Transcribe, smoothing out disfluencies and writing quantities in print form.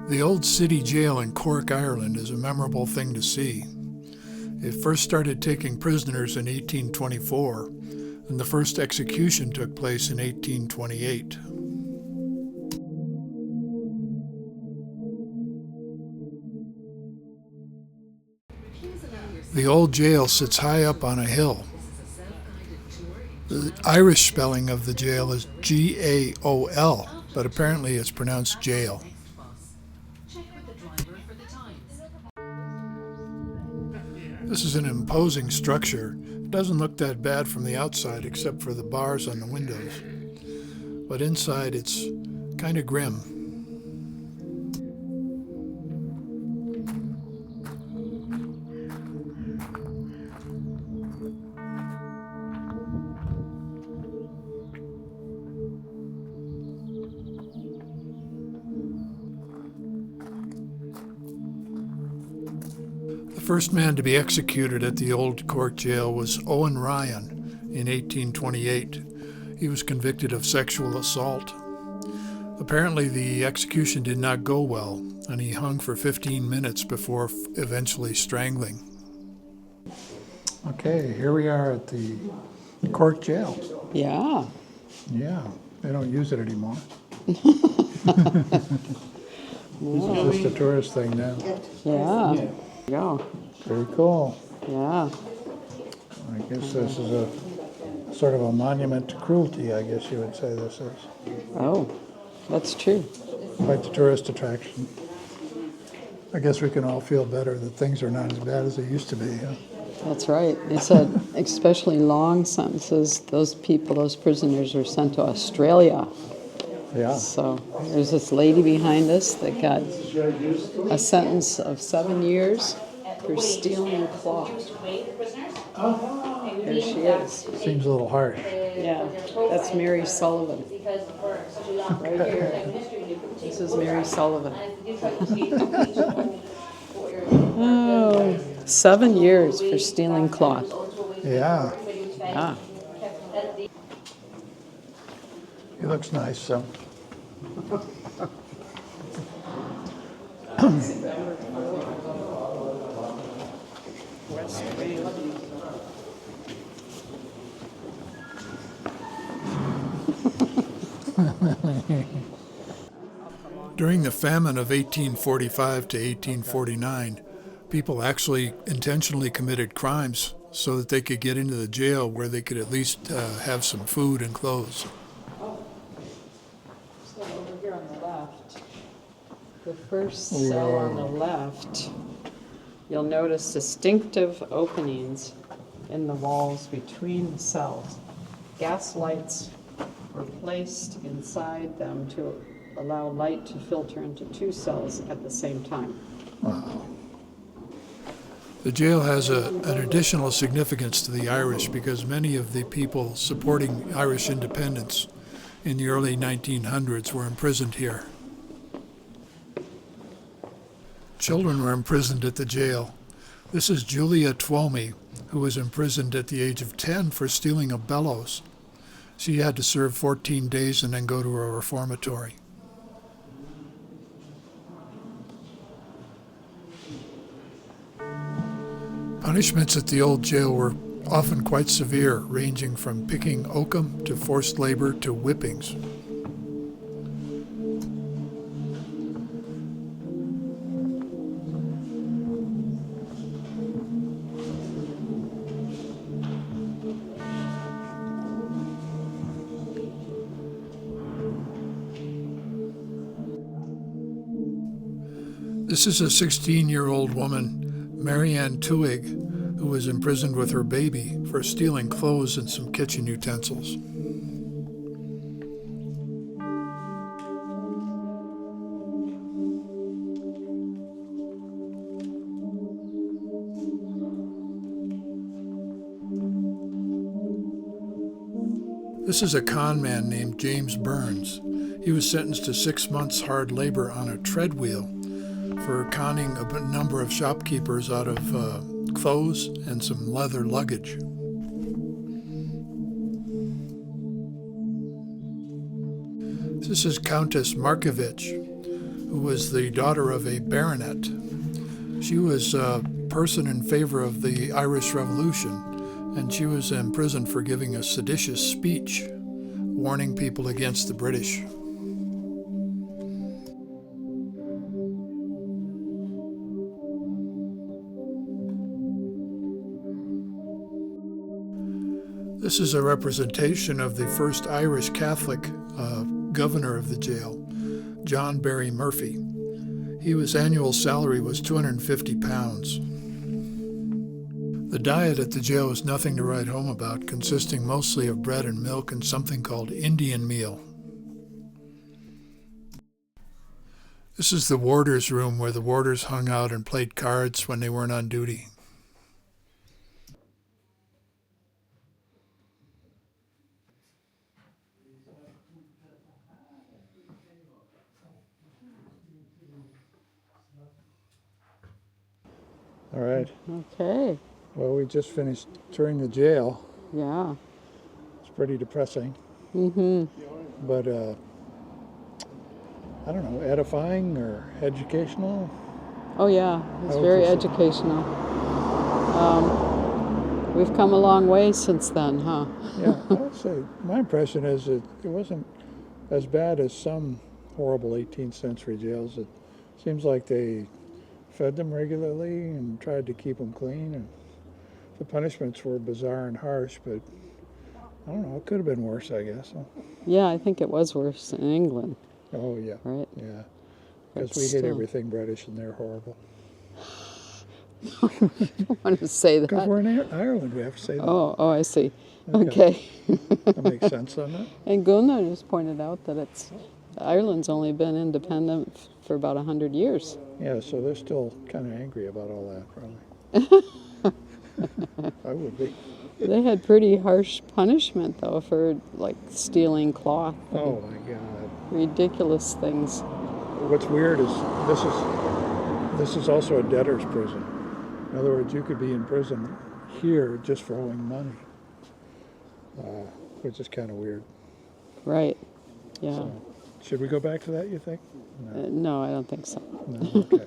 The Old City Jail in Cork, Ireland is a memorable thing to see. It first started taking prisoners in 1824, and the first execution took place in 1828. The old jail sits high up on a hill. The Irish spelling of the jail is G-A-O-L, but apparently it's pronounced jail. This is an imposing structure. It doesn't look that bad from the outside except for the bars on the windows. But inside it's kind of grim. The first man to be executed at the Old Cork Jail was Owen Ryan in 1828. He was convicted of sexual assault. Apparently the execution did not go well, and he hung for 15 minutes before eventually strangling. Okay, here we are at the Cork Jail. Yeah. Yeah, they don't use it anymore. This is just a tourist thing now. Yeah. Yeah. Very cool. Yeah. I guess this is a sort of a monument to cruelty, I guess you would say this is. Oh, that's true. Quite the tourist attraction. I guess we can all feel better that things are not as bad as they used to be. Huh? That's right. They said, especially long sentences, those prisoners are sent to Australia. Yeah. So there's this lady behind us that got a sentence of 7 years for stealing cloth. There she is. Seems a little harsh. Yeah, that's Mary Sullivan. Right here. This is Mary Sullivan. Oh, 7 years for stealing cloth. Yeah. Yeah. He looks nice, so. During the famine of 1845 to 1849, people actually intentionally committed crimes so that they could get into the jail where they could at least have some food and clothes. So over here on the left, the first cell on the left, you'll notice distinctive openings in the walls between the cells. Gas lights were placed inside them to allow light to filter into two cells at the same time. Wow. The jail has an additional significance to the Irish because many of the people supporting Irish independence in the early 1900s were imprisoned here. Children were imprisoned at the jail. This is Julia Twomey, who was imprisoned at the age of 10 for stealing a bellows. She had to serve 14 days and then go to a reformatory. Punishments at the old jail were often quite severe, ranging from picking oakum to forced labor to whippings. This is a 16-year-old woman, Marianne Tuig, who was imprisoned with her baby for stealing clothes and some kitchen utensils. This is a con man named James Burns. He was sentenced to 6 months hard labor on a tread wheel for conning a number of shopkeepers out of clothes and some leather luggage. This is Countess Markovich, who was the daughter of a baronet. She was a person in favor of the Irish Revolution, and she was imprisoned for giving a seditious speech warning people against the British. This is a representation of the first Irish Catholic governor of the jail, John Barry Murphy. His annual salary was £250. The diet at the jail was nothing to write home about, consisting mostly of bread and milk and something called Indian meal. This is the warders' room where the warders hung out and played cards when they weren't on duty. All right. Okay. Well, we just finished touring the jail. Yeah. It's pretty depressing. Mm-hmm. But, I don't know, edifying or educational? Oh yeah, it's very educational. We've come a long way since then, huh? Yeah, I would say my impression is that it wasn't as bad as some horrible 18th century jails. It seems like they fed them regularly and tried to keep them clean. And the punishments were bizarre and harsh, but I don't know, it could have been worse, I guess. Yeah, I think it was worse in England. Oh, yeah. Right? Yeah. But Because we hate still. everything British and they're horrible. I don't want to say Because that. we're in Ireland, we have to say that. Oh, I see. Okay. That makes sense, doesn't it? And Gunnar just pointed out that Ireland's only been independent for about 100 years. Yeah, so they're still kind of angry about all that, probably. I would be. They had pretty harsh punishment, though, for, like, stealing cloth. and Oh, my God. Ridiculous things. What's weird is this is also a debtor's prison. In other words, you could be in prison here just for owing money, which is kind of weird. Right. Yeah. So, should we go back to that, you think? No, I don't think so. No? Okay.